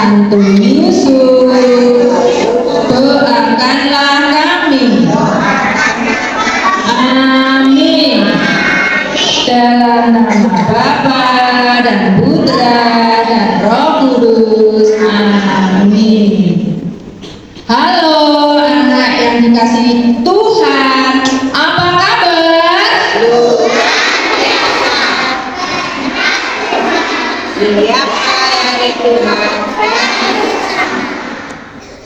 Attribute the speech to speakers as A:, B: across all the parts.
A: Santun Yusuf, doakanlah kami. Amin. Dalam nama Bapa dan Putra dan Roh Kudus. Amin. Halo anak yang dikasihi Tuhan, apa kabar?
B: Siap hari Tuhan.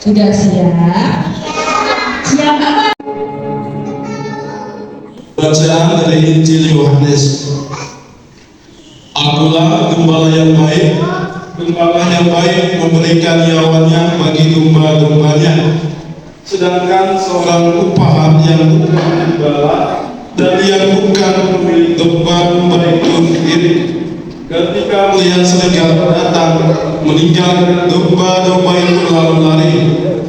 A: Sudah siap? Siap apa?
C: Bacaan dari Injil Yohanes. Akulah gembala yang baik. Gembala yang baik memberikan nyawanya bagi domba-dombanya. Sedangkan seorang upahan yang bukan gembala dan yang bukan pemilik domba-domba itu sendiri, ketika melihat serigala datang, meninggalkan domba-domba itu lalu lari,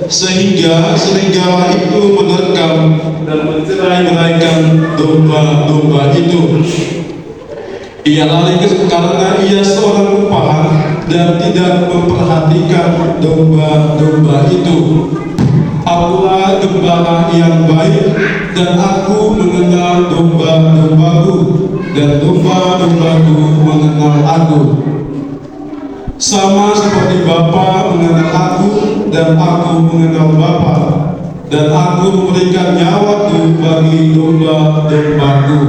C: sehingga serigala itu menerkam dan mencerai-beraikan domba-domba itu. Ia lari karena ia seorang upahan dan tidak memperhatikan domba-domba itu. Akulah gembala yang baik, dan aku mengenal domba-dombaku, dan domba-dombaku mengenal aku. Sama seperti Bapa mengenal aku, dan aku mengenal Bapa, dan aku memberikan nyawaku bagi domba-dombaku.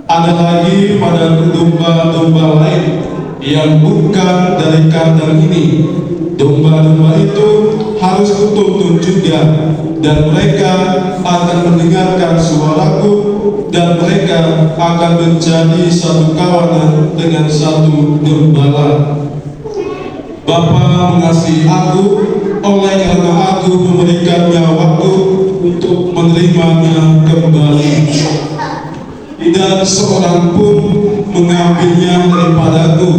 C: Ada lagi pada domba-domba lain yang bukan dari kandang ini. Domba-domba itu harus kutuntun juga, dan mereka akan mendengarkan suaraku, dan mereka akan menjadi satu kawanan dengan satu gembala. Bapa mengasihi aku, oleh karena aku memberikan nyawaku untuk menerimanya kembali. Tidak seorang pun mengambilnya daripadaku,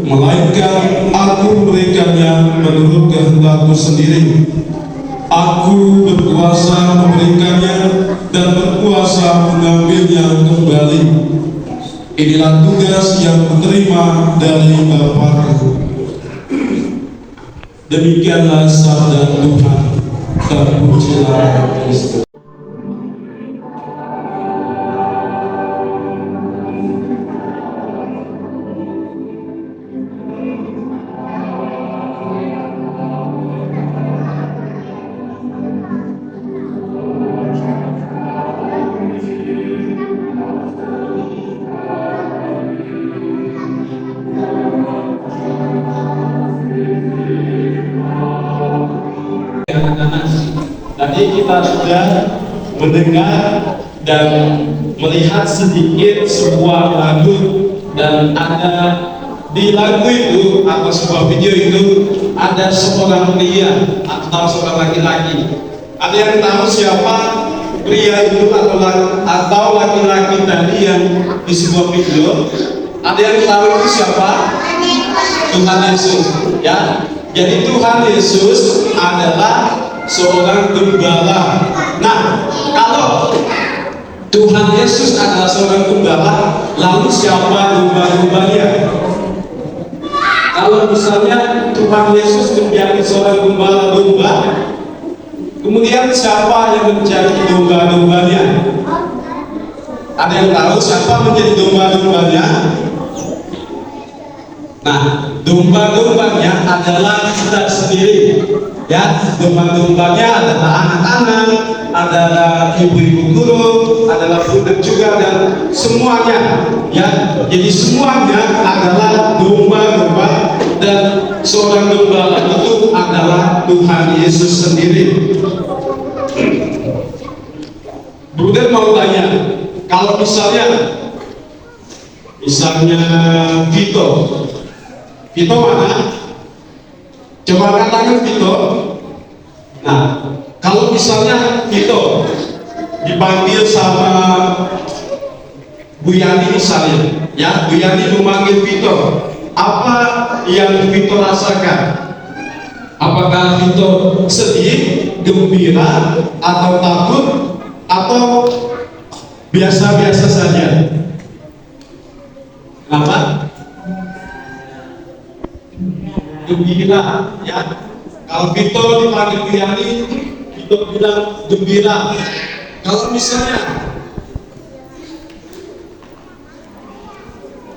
C: melainkan aku memberikannya menurut kehendakku sendiri. Aku berkuasa memberikannya dan berkuasa mengambilnya kembali. Inilah tugas yang kuterima dari Bapa-Ku. Demikianlah sabda Tuhan. Terpujilah Kristus. Tadi kita sudah mendengar dan melihat sedikit sebuah lagu, dan ada di lagu itu atau sebuah video itu ada seorang pria atau seorang laki-laki. Ada yang tahu siapa pria itu atau laki-laki tadi yang di sebuah video? Ada yang tahu itu siapa? Tuhan Yesus, ya. Jadi Tuhan Yesus adalah seorang gembala. Nah, kalau Tuhan Yesus adalah seorang gembala, lalu siapa domba-dombanya? Kalau misalnya Tuhan Yesus menjadi seorang gembala domba, kemudian siapa yang menjadi domba-dombanya? Ada yang tahu siapa menjadi domba-dombanya? Nah, domba-dombanya adalah kita sendiri, ya. Domba-dombanya adalah anak-anak, adalah ibu-ibu guru, adalah budak juga, dan semuanya, ya. Jadi semuanya adalah domba-domba, dan seorang gembala itu adalah Tuhan Yesus sendiri. Budak mau tanya, kalau misalnya Vito mana? Coba katakan Vito. Nah, kalau misalnya Vito dipanggil sama Bu Yani misalnya, ya, Bu Yani memanggil Vito, apa yang Vito rasakan? Apakah Vito sedih, gembira, atau takut, atau biasa-biasa saja? Kenapa? gembira, ya. Kalau Vito dipanggil Riani, Vito bilang gembira. Kalau misalnya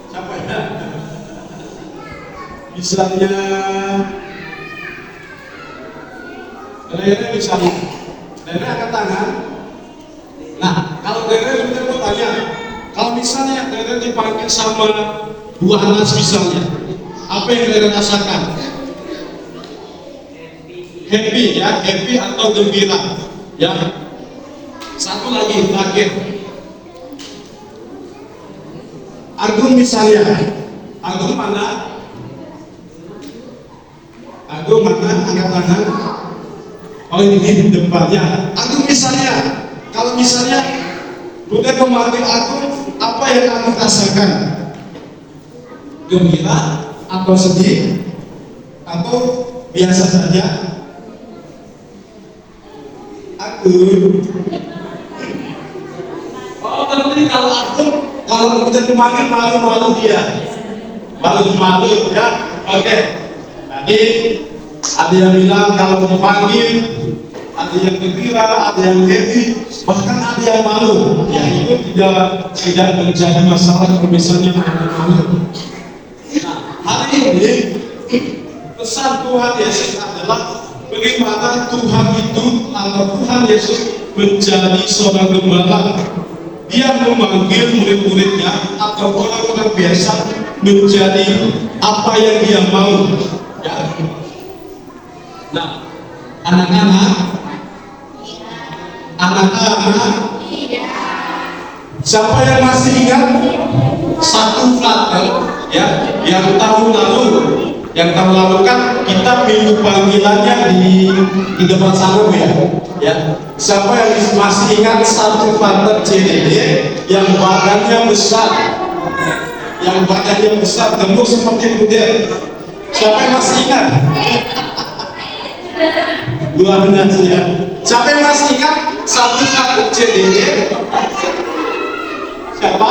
C: siapa ya? Misalnya Rere misalnya, Rere angkat tangan. Nah, kalau Rere benar mau tanya, kalau misalnya Rere dipanggil sama Bu Anas misalnya, apa yang Rere rasakan? Happy ya, happy atau gembira ya. Satu lagi terakhir, Agung misalnya, Agung mana? Agung mana? Angkat tangan. Oh ini di depannya. Agung misalnya, kalau misalnya Bunda memanggil Agung, apa yang kamu rasakan? Gembira atau sedih atau biasa saja? Agung. Oh nanti kalau Agung, kalau kita dipanggil malu-malu dia, malu-malu ya. Oke. Tadi ada yang bilang kalau dipanggil, ada yang gembira, ada yang happy, bahkan ada yang malu. Ya itu tidak menjadi masalah kalau misalnya malu. Nah, hari ini pesan Tuhan Yesus adalah bagaimana Tuhan itu atau Tuhan Yesus menjadi seorang gembala. Dia memanggil murid-muridnya atau orang-orang biasa menjadi apa yang dia mau. Ya. Nah, anak-anak, siapa yang masih ingat satu flatel ya yang tahun lalu kan kita minggu panggilannya di depan sana ya. Siapa yang masih ingat satu flatel CDD yang badannya besar, gemuk seperti model? Siapa yang masih ingat? Luar biasa ya. Siapa yang masih ingat satu CDD? Siapa?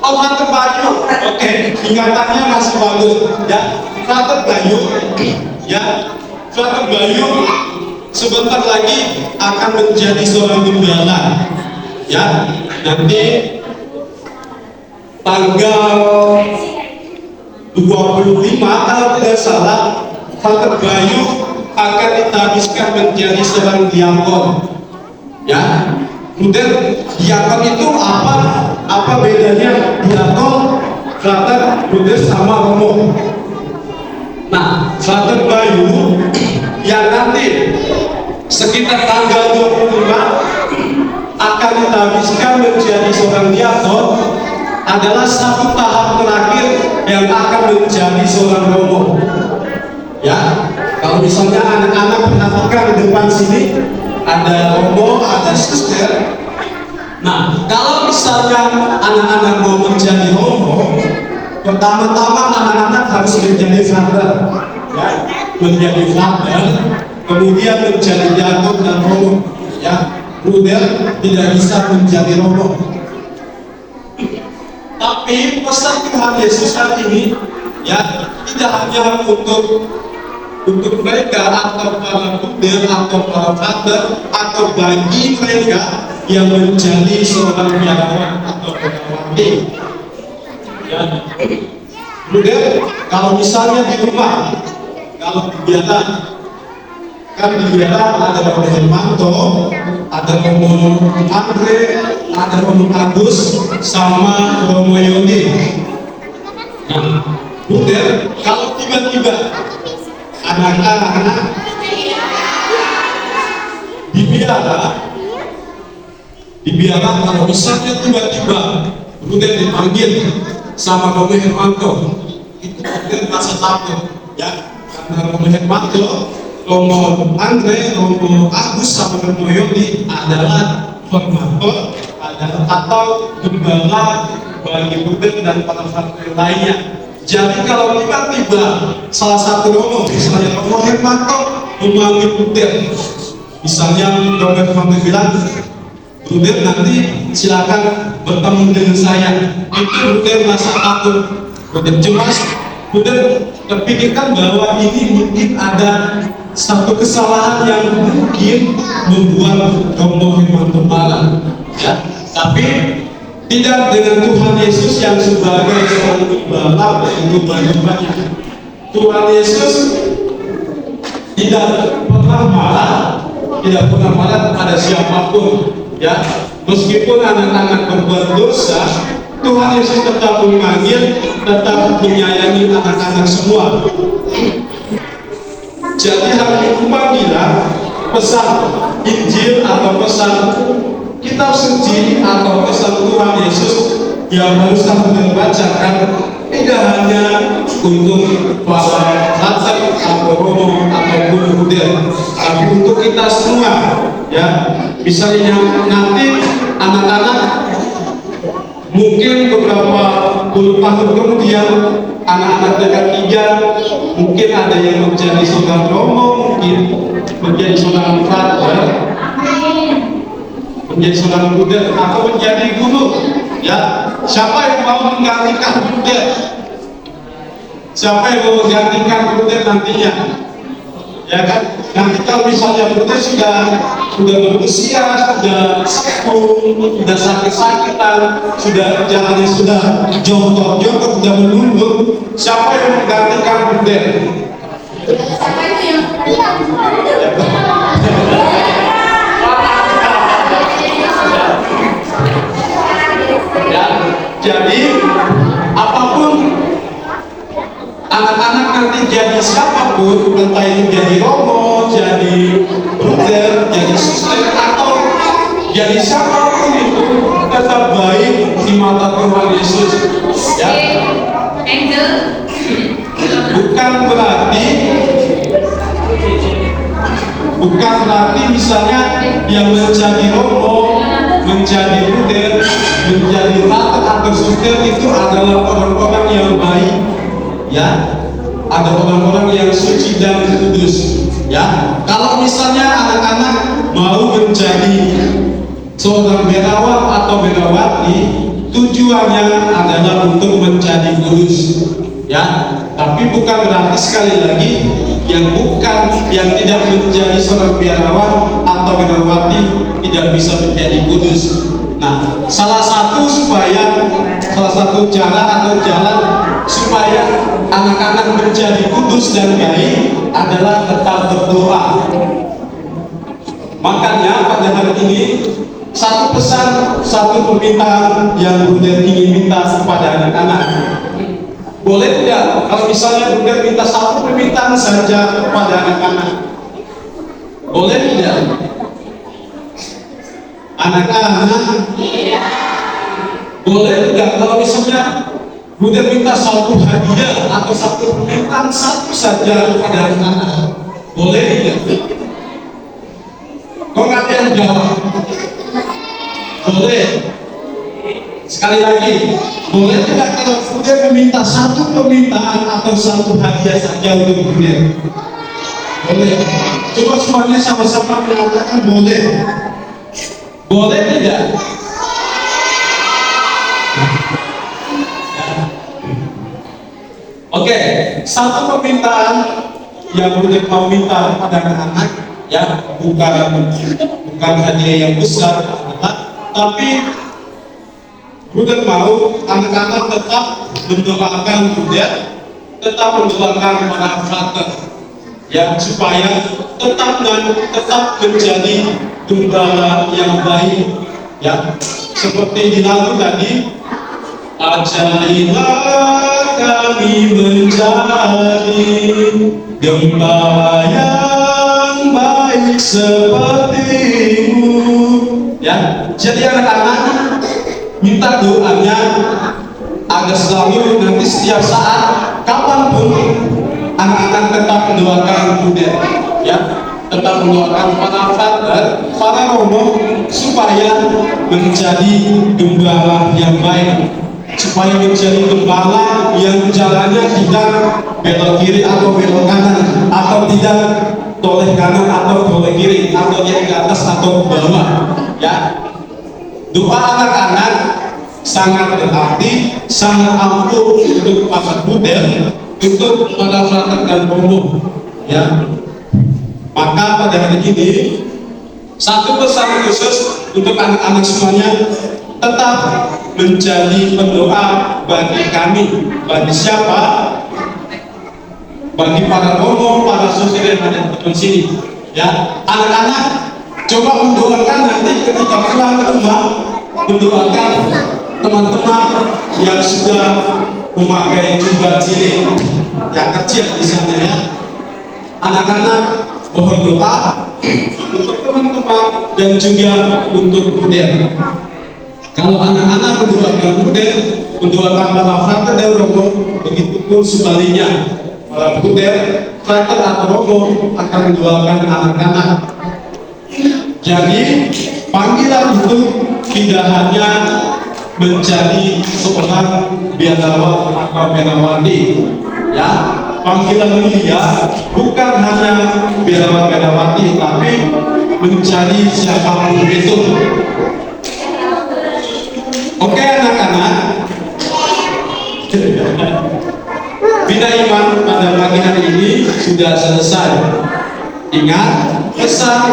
C: Oh, Tante Bayu. Oke, ingatannya masih bagus ya. Tante Bayu ya. Tante Bayu sebentar lagi akan menjadi seorang gembala ya. Nanti tanggal 25 kalau tidak salah Tante Bayu akan ditabiskan menjadi seorang diakon ya. Kemudian diakon itu apa bedanya diakon, frater, bruder sama romo? Nah, Frater Bayu yang nanti sekitar tanggal 25 akan ditabiskan menjadi seorang diakon adalah satu tahap terakhir yang akan menjadi seorang romo. Ya, kalau misalnya anak-anak perhatikan di depan sini ada romo, ada suster. Nah, kalau misalnya anak-anak mau menjadi romo, pertama-tama anak-anak harus menjadi frater, ya, menjadi frater, kemudian menjadi diakon dan romo. Ya, bruder tidak bisa menjadi romo. Tapi pesan Tuhan Yesus hari ini ya tidak hanya untuk mereka atau para bruder atau para frater atau bagi mereka yang menjadi seorang biarawan atau pegawai. Ya, bruder, kalau misalnya di rumah, kalau kegiatan kan di biara ada Romo Hermanto, ada Romo Andre, ada Romo Agus, sama Romo Yoni. Nah, bruder, kalau tiba-tiba anak-anak di biara kalau misalnya tiba-tiba bruder dipanggil sama Romo Hermanto, itu bruder merasa takut ya, karena Romo Hermanto, Romo Andre, Romo Agus sama Romo Yoni adalah formator atau gembala bagi bruder dan para frater lainnya. Jadi kalau tiba-tiba salah satu romo, misalnya Romo Hermanto memanggil bruder, misalnya Romo Hermanto bilang, bruder nanti silakan bertemu dengan saya, itu bruder merasa takut, bruder cemas, Buddha terpikirkan bahwa ini mungkin ada satu kesalahan yang mungkin membuat rombongan gembala, ya. Tapi tidak dengan Tuhan Yesus yang sebagai seorang gembala untuk bagaimana. Tuhan Yesus tidak pernah marah, tidak pernah marah kepada siapapun, ya. Meskipun anak-anak berbuat dosa, Tuhan Yesus tetap memanggil, tetap menyayangi anak-anak semua. Jadi hal itu panggilan pesan Injil atau pesan kitab suci atau pesan Tuhan Yesus yang harus kita bacakan tidak hanya untuk para ratib atau romo atau guru-guru, tapi untuk kita semua, ya. Misalnya nanti anak-anak mungkin beberapa puluh tahun kemudian anak-anak dekat tiga mungkin ada yang menjadi seorang romo, mungkin menjadi seorang frater, menjadi seorang budak atau menjadi guru, ya. Siapa yang mau menggantikan budak? Siapa yang mau menggantikan budak nantinya? Ya kan? Nanti kalau misalnya budak sudah berusia, sudah sepuh, sudah sakit-sakitan, sudah jalannya sudah jongkok-jongkok, sudah menunduk, siapa yang menggantikan budak? Ya, jadi apapun anak-anak nanti jadi siapapun, entah itu jadi romo, jadi brother, jadi suster, atau jadi siapapun itu tetap baik di mata Tuhan Yesus, ya. Bukan berarti misalnya yang menjadi romo, menjadi brother, menjadi frater atau suster itu adalah orang-orang yang baik, ya. Ada orang-orang yang suci dan kudus, ya. Kalau misalnya anak-anak mau menjadi seorang berawat atau berawati, tujuannya adalah untuk menjadi kudus, ya. Tapi bukan berarti, sekali lagi, yang tidak menjadi seorang biarawan atau berawati tidak bisa menjadi kudus. Nah, salah satu cara atau jalan supaya anak-anak menjadi kudus dan baik adalah tetap berdoa. Makanya pada hari ini satu pesan, satu permintaan yang Bunda ingin minta kepada anak-anak. Boleh tidak kalau misalnya Bunda minta satu permintaan saja kepada anak-anak? Boleh tidak? Anak-anak, boleh tidak kalau misalnya Bunda minta satu hadiah atau satu permintaan satu saja kepada anak-anak? Boleh tidak? Kok nggak ada yang jawab? Boleh. Sekali lagi, boleh tidak kalau Bunda meminta satu permintaan atau satu hadiah saja untuk Bunda? Boleh. Coba semuanya sama-sama mengatakan boleh. Boleh tidak? Oke, satu permintaan yang Bunda mau minta kepada anak-anak, ya, bukan hadiah yang besar, tapi Bunda mau anak-anak tetap mendoakan Bunda, tetap mendoakan para frater, ya, supaya tetap menjadi gembala yang baik, ya. Seperti di lagu tadi, ajarilah kami menjadi gembala yang baik sepertimu, ya. Jadi anak-anak minta doanya agar selalu nanti setiap saat kapanpun anak-anak tetap mendoakan Bunda, ya, tetap mendoakan para frater, para romo supaya menjadi gembala yang baik, supaya menjadi gembala yang jalannya tidak belok kiri atau belok kanan, atau tidak toleh kanan atau toleh kiri, atau yang di atas atau bawah, ya. Doa anak-anak sangat berarti, sangat ampuh untuk para Bunda, untuk para frater dan romo, ya. Maka pada hari ini satu pesan khusus untuk anak-anak semuanya, tetap menjadi pendoa bagi kami, bagi siapa? Bagi para romo, para sosial yang ada di sini, ya. Anak-anak coba mendoakan nanti ketika pulang ke rumah, mendoakan teman-teman yang sudah memakai jubah cilik yang kecil di sana, ya. Anak-anak mohon doa untuk teman-teman dan juga untuk Buder. Kalau anak-anak mendoakan Buder, mendoakan para frater dan romo, begitu pun sebaliknya, para Buder, frater atau romo akan mendoakan anak-anak. Jadi panggilan itu tidak hanya menjadi seorang biarawan atau biarawati, ya. Panggilan mulia bukan hanya biarawan-biarawati, tapi menjadi siapapun itu. Oke anak-anak, Bina Iman pada pagi hari ini sudah selesai. Ingat pesan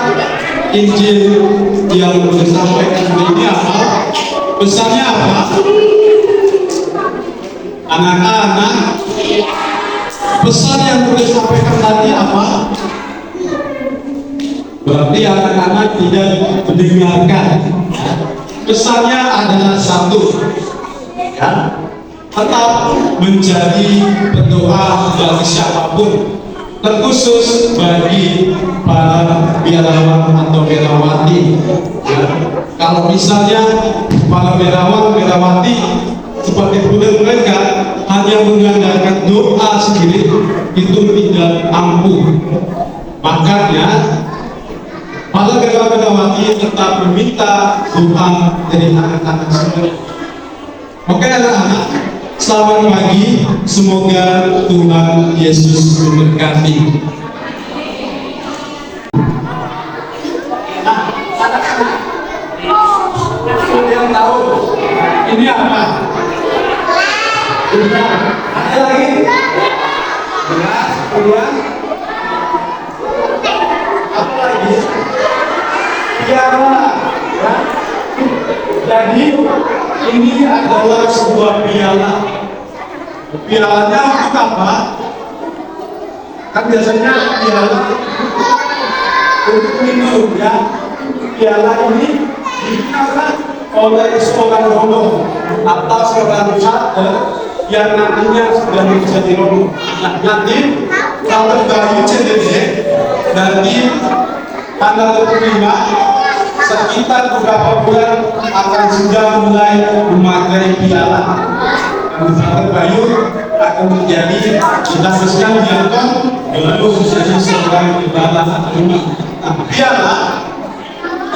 C: Injil yang disampaikan hari ini apa? Pesannya apa? Anak-anak, pesan yang disampaikan tadi apa? Berarti anak-anak tidak mendengarkan. Pesannya adalah satu, ya. Tetap menjadi pendoa bagi siapapun, terkhusus bagi para biarawan atau biarawati, ya. Kalau misalnya para biarawan biarawati seperti Buder mereka hanya mengandalkan doa sendiri, itu tidak ampuh. Makanya para biarawan-biarawati tetap meminta doa dari anak-anak semua. Oke anak-anak, selamat pagi, semoga Tuhan Yesus memberkati. Nah, anak-anak, ada yang tahu ini apa? Benar. Ada lagi? Benar, kemudian apa lagi? Piala, ya. Jadi ini adalah sebuah piala. Pialanya untuk apa? Kan biasanya piala untuk minum, ya. Piala ini digunakan oleh seorang romo atau seorang frater yang nantinya sudah menjadi romo. Nah, nanti kalau bayi CDD nanti tanggal 25 sekitar beberapa bulan akan sudah mulai memakai piala. Dan frater Bayu akan menjadi kita teruskan diakon lalu menjadi seorang ibadah rumah. Nah, piala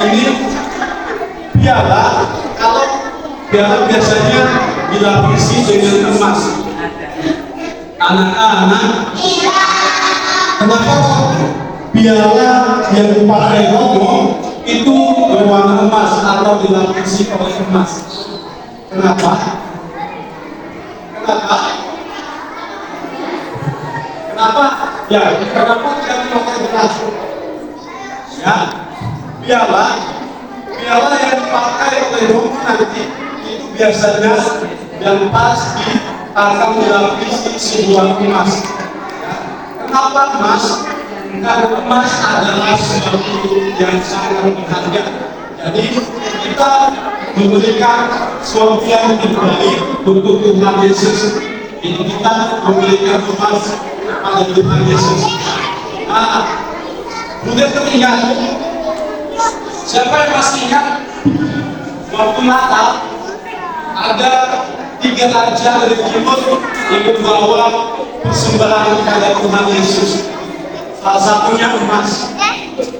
C: ini kalau piala biasanya dilapisi dengan emas. Anak-anak, kenapa piala yang dipakai romo itu berwarna emas atau dilapisi oleh emas? Kenapa? Ya, kenapa tidak dipakai gelas? Ya, piala yang dipakai oleh romo nanti itu biasanya dan pasti akan dilapisi sebuah emas. Ya. Kenapa emas? Karena emas adalah sesuatu yang sangat berharga. Jadi kita memberikan sesuatu yang terbaik untuk Tuhan Yesus. Ini kita memberikan emas kepada Tuhan Yesus. Nah, kemudian teringat, siapa yang masih ingat waktu Natal ada 3 raja dari timur yang membawa persembahan kepada Tuhan Yesus. Salah satunya emas,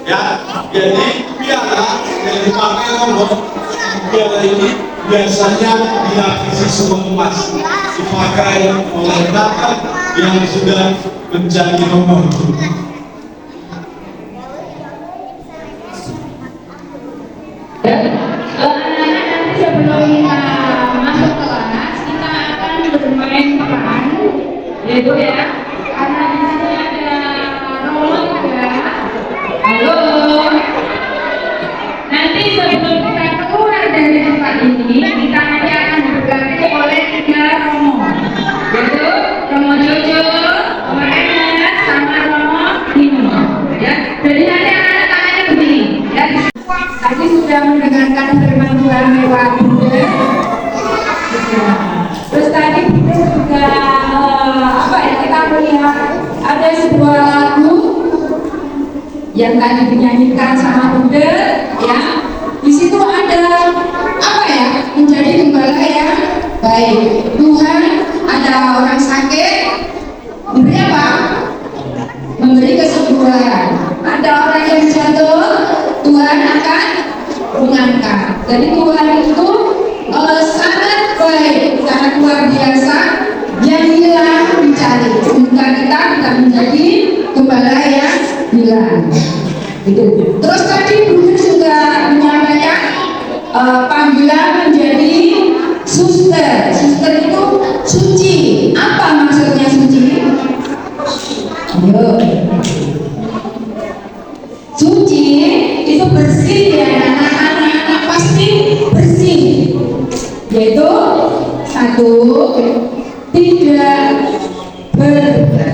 C: ya. Jadi piala yang dipakai romo, piala ini biasanya dilapisi semua emas, dipakai oleh frater yang sudah menjadi romo.
A: Anak-anak, nanti sebelum kita masuk kelas, kita akan bermain peran, Ibu ya. Karena di sini ada Romo juga. Halo. Nanti sebelum kita keluar dari tempat ini, kita nanti akan diberkati oleh 3 Romo, yaitu Romo Jojo, Romo Enes, sama Romo Dino. Ya, jadi nanti anak tangannya begini. Ya, tadi sudah mendengarkan firman Tuhan lewat Bunda. Terus tadi kita juga kita melihat ada sebuah lagu yang tadi dinyanyikan sama Bunda, ya. Di situ ada menjadi gembala ya. Baik, Tuhan ada orang sakit, memberi apa? Memberi kesembuhan. Ada orang yang jatuh, Tuhan akan mengangkat. Jadi Tuhan itu sangat baik, sangat luar biasa. Yang hilang dicari. Semoga kita menjadi gembala yang hilang. Itu. Terus tadi Bunda juga menyampaikan panggilan menjadi suster. Suster itu suci. Apa maksudnya suci? Ayo. Suci itu bersih ya, anak-anak pasti bersih. Yaitu 1, tidak berbohong.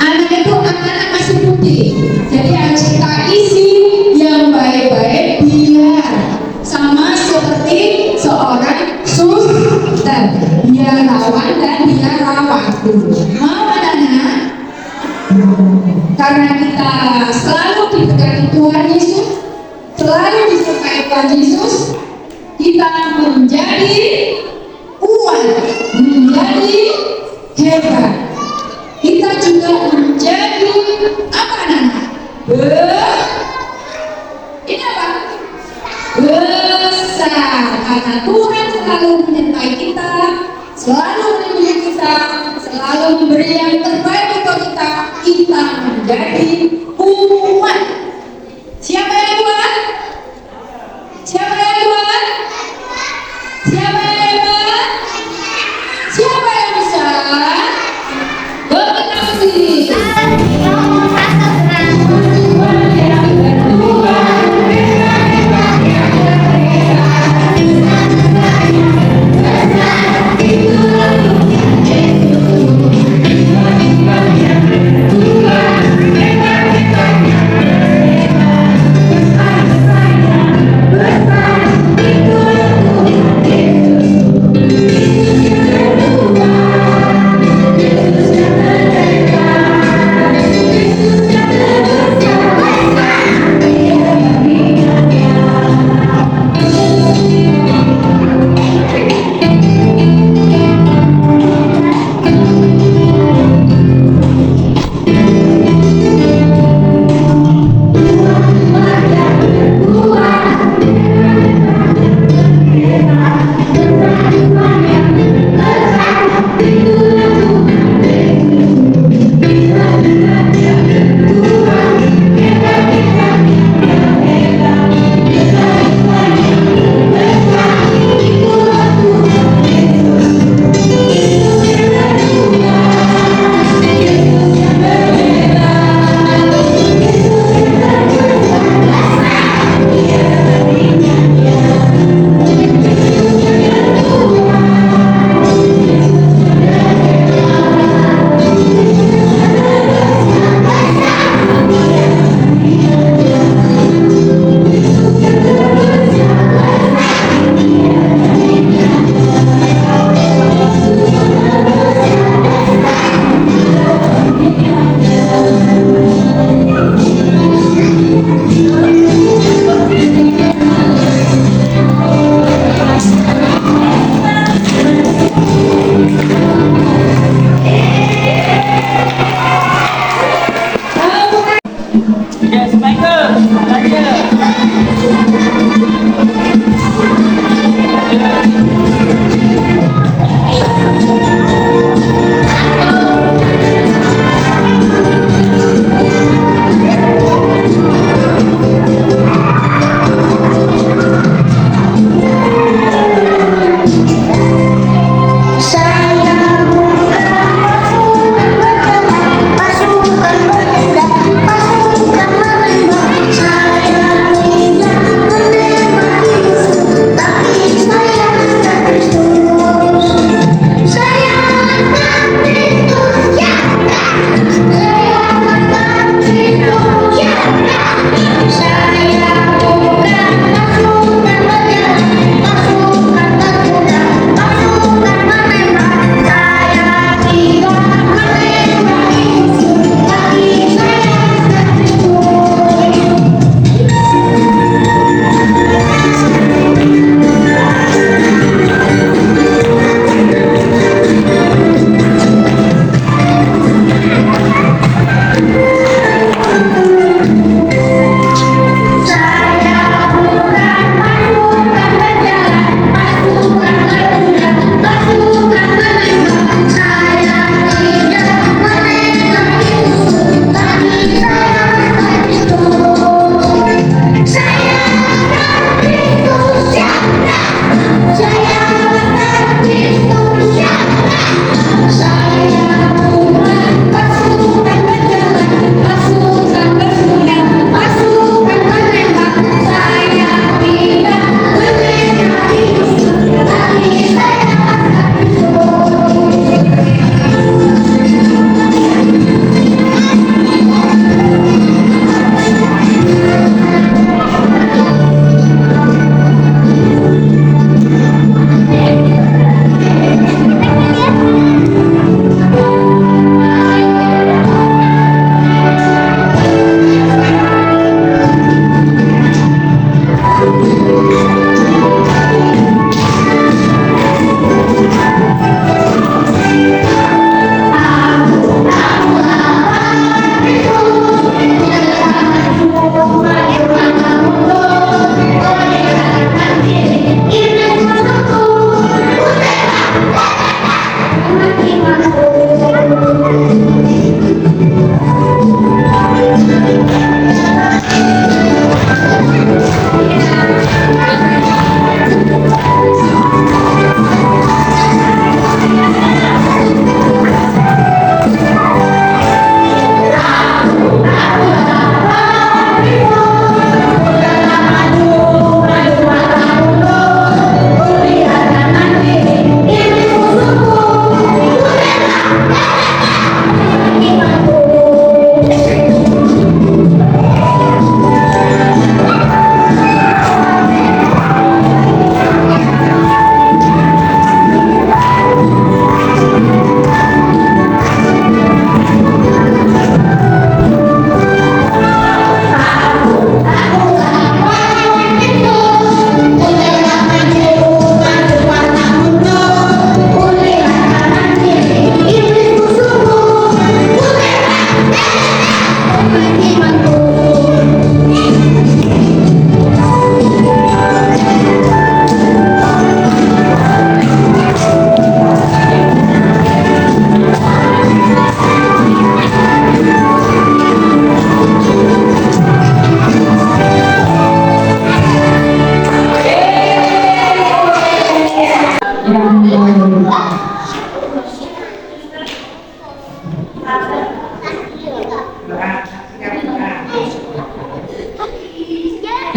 A: Anak itu anak masih putih, jadi harus kita isi yang baik-baik biar sama seperti seorang suster, dia lawan dan dia rawat dulu. Mau anak-anak? Karena kita selalu diberkati Tuhan Yesus, selalu disertai Tuhan Yesus, kita menjadi kuat, menjadi hebat. Kita juga menjadi apa anak? Ini apa? Besar. Karena Tuhan selalu menyertai kita, selalu melindungi kita, selalu memberi yang terbaik untuk kita. Kita menjadi kuat. Siapa yang kuat? Siapa yang kuat? Siapa yang hebat? Siapa yang besar? Berkasih.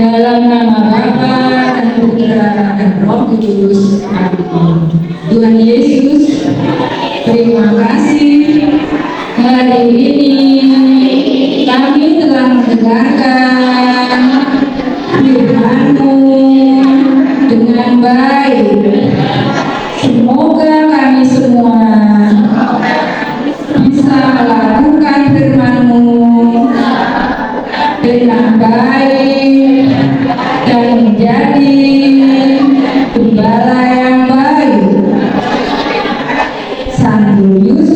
A: Dalam nama Bapa dan Putra dan Roh Kudus. Amin. Tuhan Yesus, terima kasih. Hari ini kami telah mendengarkan firman-Mu dengan baik. Semoga kami semua bisa melakukan firman-Mu dengan baik dan menjadi gembala yang baik sambil